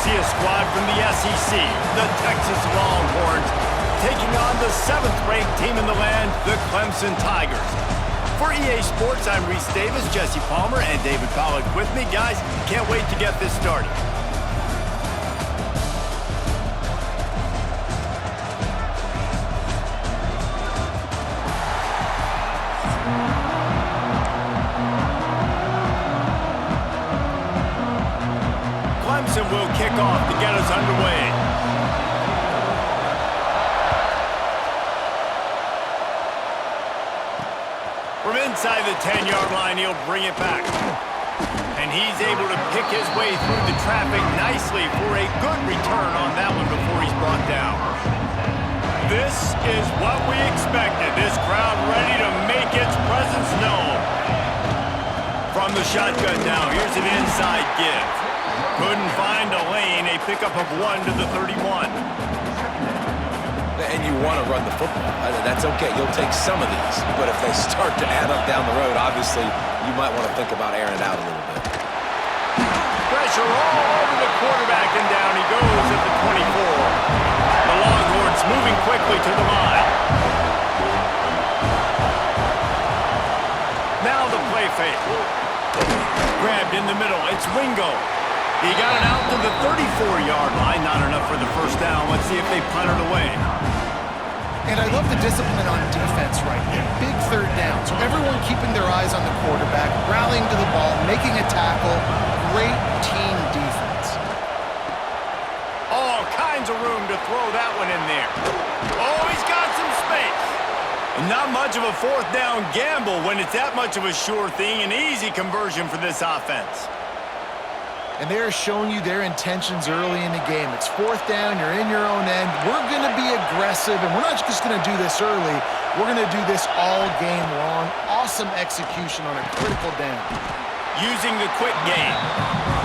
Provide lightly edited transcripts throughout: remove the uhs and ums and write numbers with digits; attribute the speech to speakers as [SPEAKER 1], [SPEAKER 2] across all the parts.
[SPEAKER 1] see a squad from the SEC, the Texas Longhorns, taking on the 7th-ranked team in the land, the Clemson Tigers. For EA Sports, I'm Reese Davis, Jesse Palmer, and David Pollack with me. Guys, can't wait to get this started. Clemson will kick off to get us underway. From inside the 10-yard line, he'll bring it back. And he's able to pick his way through the traffic nicely for a good return on that one before he's brought down. This is what we expected. This crowd ready to make its presence known. From the shotgun now, here's an inside give. Couldn't find a lane, a pickup of 1 to the 31.
[SPEAKER 2] And you want to run the football. That's okay. You'll take some of these. But if they start to add up down the road, obviously, you might want to think about airing it out a little bit.
[SPEAKER 1] Pressure all over the quarterback, and down he goes at the 24. The Longhorns moving quickly to the line. Now the play fake. Grabbed in the middle. It's Wingo. He got it out to the 34-yard line. Not enough for the first down. Let's see if they punt it away.
[SPEAKER 3] And I love the discipline on defense right there. Big third down. So everyone keeping their eyes on the quarterback, rallying to the ball, making a tackle. Great team defense.
[SPEAKER 1] All kinds of room to throw that one in there. Oh, he's got some space. Not much of a fourth down gamble when it's that much of a sure thing. An easy conversion for this offense.
[SPEAKER 3] And they're showing you their intentions early in the game. It's fourth down, you're in your own end. We're going to be aggressive, and we're not just going to do this early. We're going to do this all game long. Awesome execution on a critical down.
[SPEAKER 1] Using the quick game.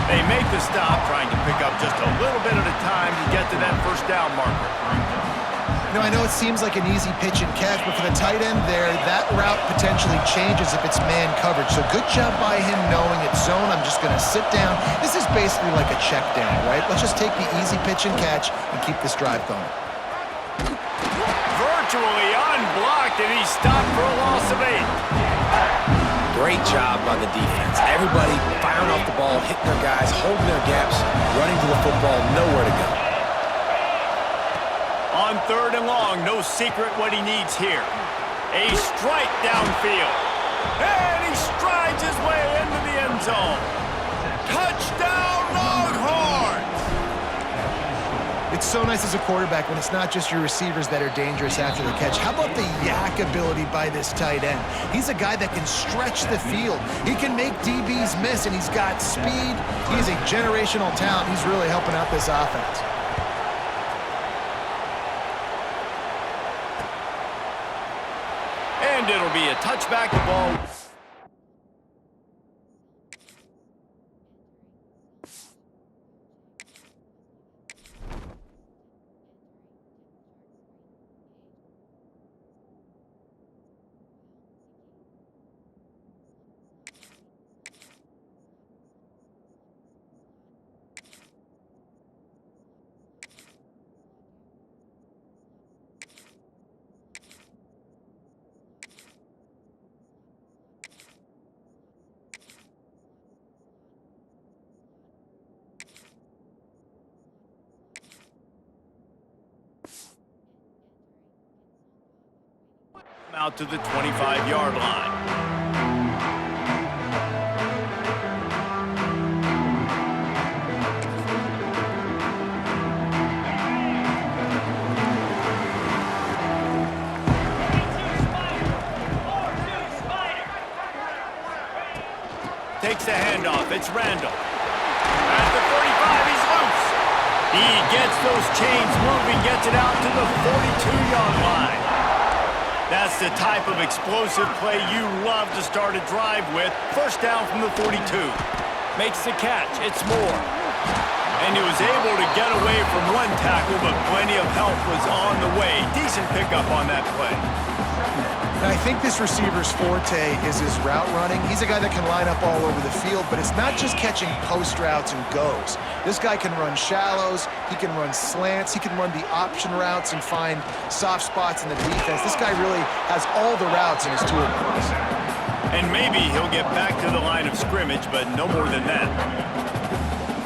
[SPEAKER 1] They make the stop, trying to pick up just a little bit at a time to get to that first down marker.
[SPEAKER 3] Now, I know it seems like an easy pitch and catch, but for the tight end there, that route potentially changes if it's man coverage. So good job by him knowing it's zone. I'm just going to sit down. This is basically like a check down, right? Let's just take the easy pitch and catch and keep this drive going.
[SPEAKER 1] Virtually unblocked, and he stopped for a loss of 8.
[SPEAKER 2] Great job by the defense. Everybody firing off the ball, hitting their guys, holding their gaps, running to the football, nowhere to go.
[SPEAKER 1] On 3rd and long, no secret what he needs here. A strike downfield. And he strides his way into the end zone. Touchdown, Longhorns!
[SPEAKER 3] It's so nice as a quarterback when it's not just your receivers that are dangerous after the catch. How about the yak ability by this tight end? He's a guy that can stretch the field. He can make DBs miss, and he's got speed. He's a generational talent. He's really helping out this offense.
[SPEAKER 1] And it'll be a touchback. The ball. Out to the 25-yard line. Takes the handoff. It's Randall. At the 45, he's loose. He gets those chains moving, gets it out to the 42-yard line. That's the type of explosive play you love to start a drive with. First down from the 42. Makes the catch. It's Moore. And he was able to get away from one tackle, but plenty of help was on the way. Decent pickup on that play.
[SPEAKER 3] I think this receiver's forte is his route running. He's a guy that can line up all over the field, but it's not just catching post routes and goes. This guy can run shallows, he can run slants, he can run the option routes and find soft spots in the defense. This guy really has all the routes in his toolbox.
[SPEAKER 1] And maybe he'll get back to the line of scrimmage, but no more than that.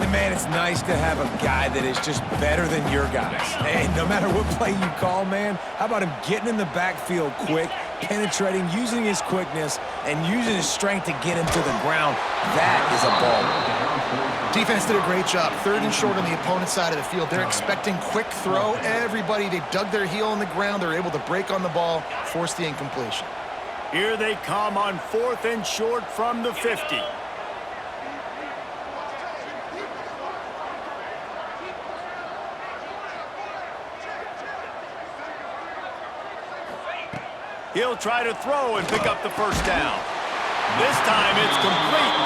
[SPEAKER 2] And man, it's nice to have a guy that is just better than your guys. Hey, no matter what play you call, man, how about him getting in the backfield quick, penetrating, using his quickness, and using his strength to get him to the ground? That is a ball.
[SPEAKER 3] Defense did a great job. 3rd and short on the opponent's side of the field. They're expecting quick throw. Everybody, they dug their heel on the ground. They're able to break on the ball, force the incompletion.
[SPEAKER 1] Here they come on 4th and short from the 50. He'll try to throw and pick up the first down. This time it's complete.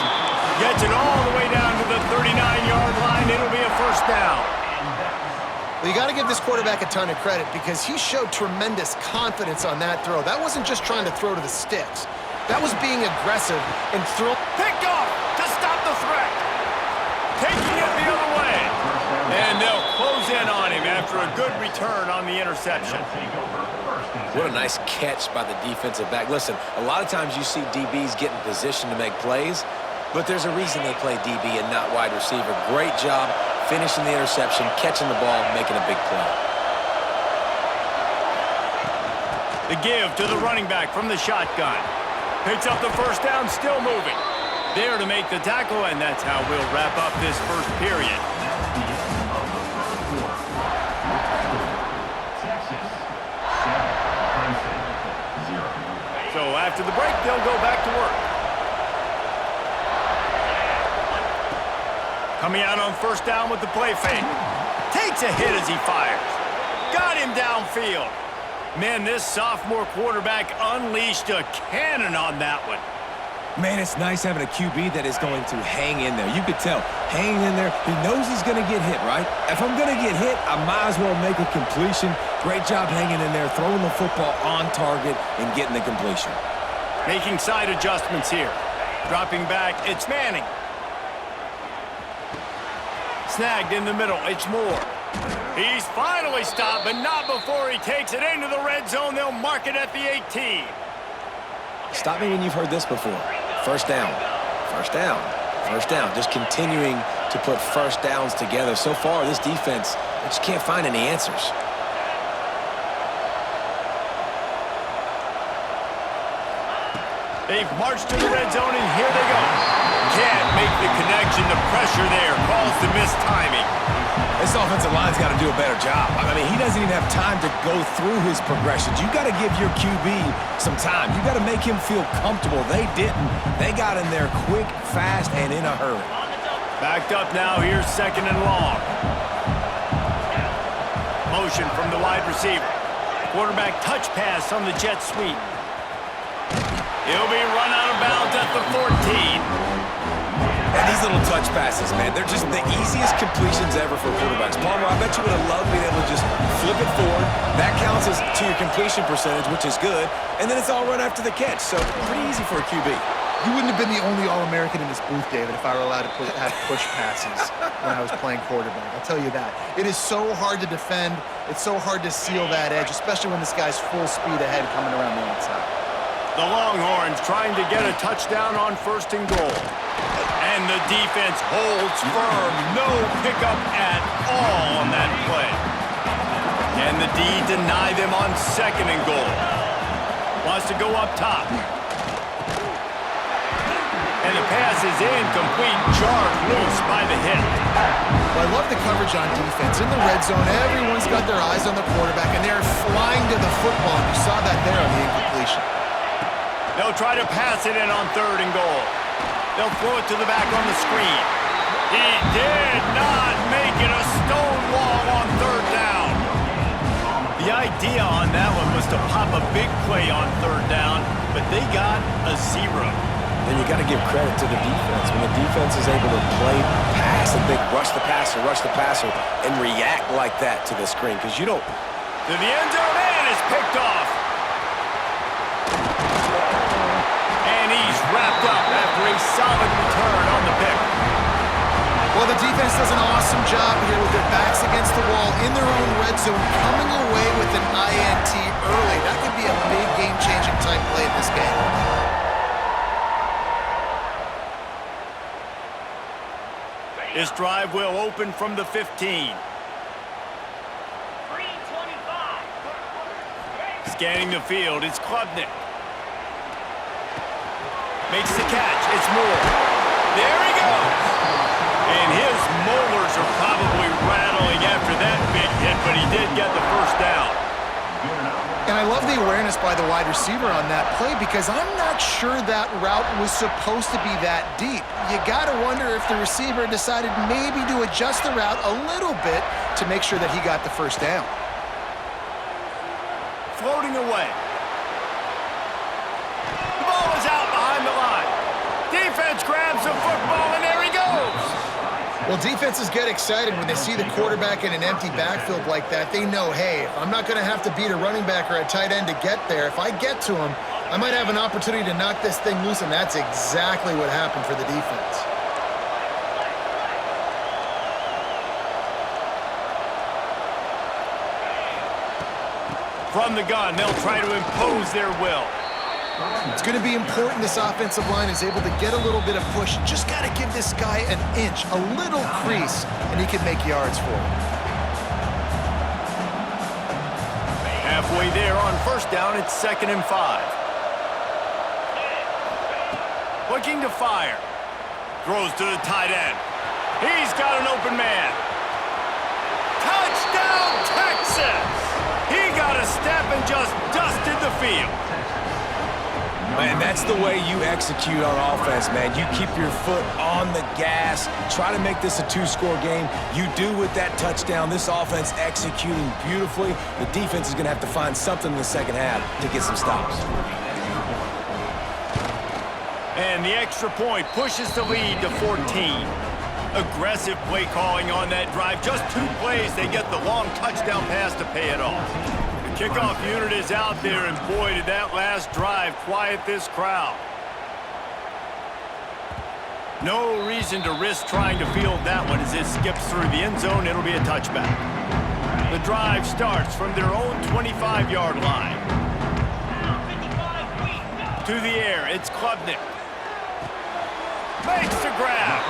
[SPEAKER 1] Gets it all the way down to the 39-yard line. It'll be a first down.
[SPEAKER 3] Well, you got to give this quarterback a ton of credit because he showed tremendous confidence on that throw. That wasn't just trying to throw to the sticks. That was being aggressive and throw.
[SPEAKER 1] Picked off to stop the threat. Taking it the other way. And they'll close in on him after a good return on the interception.
[SPEAKER 2] What a nice catch by the defensive back. Listen, a lot of times you see DBs get in position to make plays, but there's a reason they play DB and not wide receiver. Great job finishing the interception, catching the ball, making a big play.
[SPEAKER 1] The give to the running back from the shotgun. Picks up the first down, still moving. There to make the tackle, and that's how we'll wrap up this first period. So after the break, they'll go back to work. Coming out on first down with the play fake. Takes a hit as he fires. Got him downfield. Man, this sophomore quarterback unleashed a cannon on that one.
[SPEAKER 2] Man, it's nice having a QB that is going to hang in there. You could tell, hanging in there, he knows he's going to get hit, right? If I'm going to get hit, I might as well make a completion. Great job hanging in there, throwing the football on target and getting the completion.
[SPEAKER 1] Making side adjustments here. Dropping back, it's Manning. Snagged in the middle, it's Moore. He's finally stopped, but not before he takes it into the red zone. They'll mark it at the 18.
[SPEAKER 2] Stop me when you've heard this before. First down, first down, first down. Just continuing to put first downs together. So far, this defense, they just can't find any answers.
[SPEAKER 1] They've marched to the red zone, and here they go. Can't make the connection. The pressure there calls the missed timing.
[SPEAKER 2] This offensive line's got to do a better job. I mean, he doesn't even have time to go through his progressions. You got to give your QB some time. You got to make him feel comfortable. They didn't. They got in there quick, fast, and in a hurry.
[SPEAKER 1] Backed up now. Here's 2nd and long. Motion from the wide receiver. Quarterback touch pass on the jet sweep. He'll be run out of bounds at the 14.
[SPEAKER 2] And these little touch passes, man, they're just the easiest completions ever for quarterbacks. Palmer, I bet you would have loved being able to just flip it forward. That counts as to your completion percentage, which is good. And then it's all run after the catch. So pretty easy for a QB.
[SPEAKER 3] You wouldn't have been the only All-American in this booth, David, if I were allowed to have push passes when I was playing quarterback. I'll tell you that. It is so hard to defend. It's so hard to seal that edge, especially when this guy's full speed ahead coming around the outside.
[SPEAKER 1] The Longhorns trying to get a touchdown on 1st and goal. And the defense holds firm. No pickup at all on that play. Can the D deny them on 2nd and goal? Wants to go up top. And the pass is incomplete. Jarred loose by the hit.
[SPEAKER 3] Well, I love the coverage on defense. In the red zone, everyone's got their eyes on the quarterback, and they're flying to the football. You saw that there on the incompletion.
[SPEAKER 1] They'll try to pass it in on 3rd and goal. They'll throw it to the back on the screen. He did not make it a stone wall on 3rd down. The idea on that one was to pop a big play on 3rd down, but they got a 0.
[SPEAKER 2] Then you got to give credit to the defense. When the defense is able to play pass and big rush the passer, and react like that to the screen, because you don't.
[SPEAKER 1] To the end zone, and it's picked off. solid return on the pick.
[SPEAKER 3] Well, the defense does an awesome job here with their backs against the wall in their own red zone, coming away with an INT early. That could be a big game-changing type play in this game.
[SPEAKER 1] This drive will open from the 15. Scanning the field, it's Klubnik. Makes the catch, it's Moore. There he goes! And his molars are probably rattling after that big hit, but he did get the first down.
[SPEAKER 3] And I love the awareness by the wide receiver on that play because I'm not sure that route was supposed to be that deep. You got to wonder if the receiver decided maybe to adjust the route a little bit to make sure that he got the first down.
[SPEAKER 1] Floating away. The ball is out behind the line. Defense grabs the football, and there he goes.
[SPEAKER 3] Well, defenses get excited when they see the quarterback in an empty backfield like that. They know, hey, I'm not going to have to beat a running back or a tight end to get there. If I get to him, I might have an opportunity to knock this thing loose, and that's exactly what happened for the defense.
[SPEAKER 1] From the gun, they'll try to impose their will.
[SPEAKER 3] It's going to be important this offensive line is able to get a little bit of push. Just got to give this guy an inch, a little crease, and he can make yards for him.
[SPEAKER 1] Halfway there on first down, it's 2nd and 5. Looking to fire. Throws to the tight end. He's got an open man. Touchdown, Texas! He got a step and just dusted the field.
[SPEAKER 2] Man, that's the way you execute on offense, man. You keep your foot on the gas, try to make this a two-score game. You do with that touchdown. This offense executing beautifully. The defense is going to have to find something in the second half to get some stops.
[SPEAKER 1] And the extra point pushes the lead to 14. Aggressive play calling on that drive. Just 2 plays, they get the long touchdown pass to pay it off. Kickoff unit is out there, and boy, did that last drive quiet this crowd. No reason to risk trying to field that one as it skips through the end zone. It'll be a touchback. The drive starts from their own 25-yard line. To the air, it's Klubnik. Makes the grab.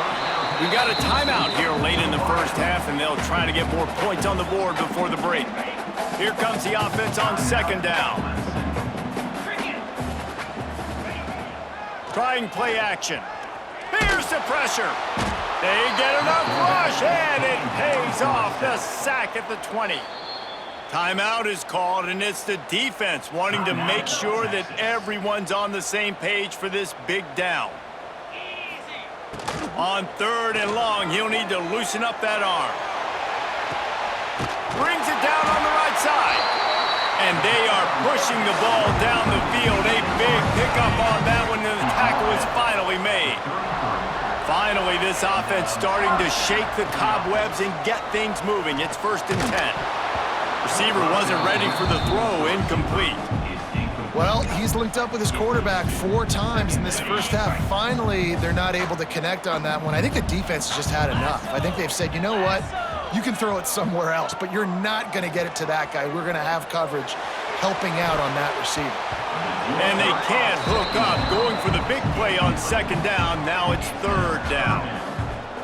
[SPEAKER 1] We got a timeout here late in the first half, and they'll try to get more points on the board before the break. Here comes the offense on 2nd down. Trying play action. Here's the pressure. They get enough rush, and it pays off. The sack at the 20. Timeout is called, and it's the defense wanting to make sure that everyone's on the same page for this big down. On 3rd and long, he'll need to loosen up that arm. Brings it down on the right side. And they are pushing the ball down the field. A big pickup on that one, and the tackle is finally made. Finally, this offense starting to shake the cobwebs and get things moving. It's 1st and 10. Receiver wasn't ready for the throw, incomplete.
[SPEAKER 3] Well, he's linked up with his quarterback 4 times in this first half. Finally, they're not able to connect on that one. I think the defense has just had enough. I think they've said, you know what? You can throw it somewhere else, but you're not going to get it to that guy. We're going to have coverage helping out on that receiver.
[SPEAKER 1] And they can't hook up. Going for the big play on 2nd down. Now it's 3rd down.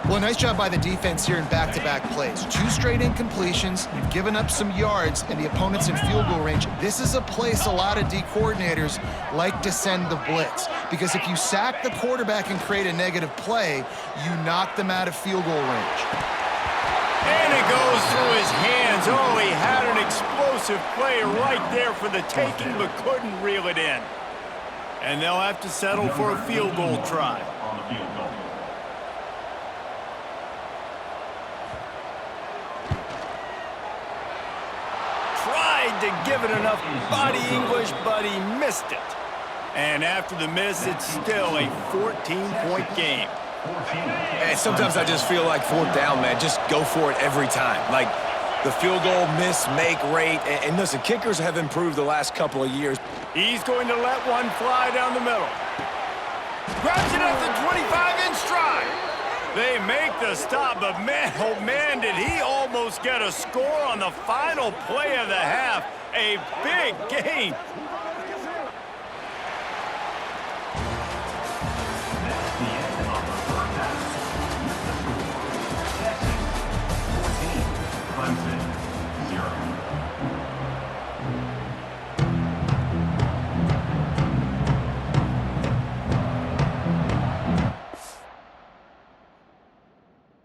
[SPEAKER 3] Well, nice job by the defense here in back-to-back plays. 2 straight incompletions. You've given up some yards, and the opponent's in field goal range. This is a place a lot of D coordinators like to send the blitz, because if you sack the quarterback and create a negative play, you knock them out of field goal range.
[SPEAKER 1] And it goes through his hands. Oh, he had an explosive play right there for the taking, but couldn't reel it in. And they'll have to settle for a field goal try. Tried to give it enough body English, but he missed it. And after the miss, it's still a 14-point game.
[SPEAKER 2] And sometimes I just feel like 4th down, man. Just go for it every time. Like the field goal miss-make rate. And listen, kickers have improved the last couple of years.
[SPEAKER 1] He's going to let one fly down the middle. Grabs it at the 25 in stride. They make the stop, but man, oh man, did he almost get a score on the final play of the half. A big gain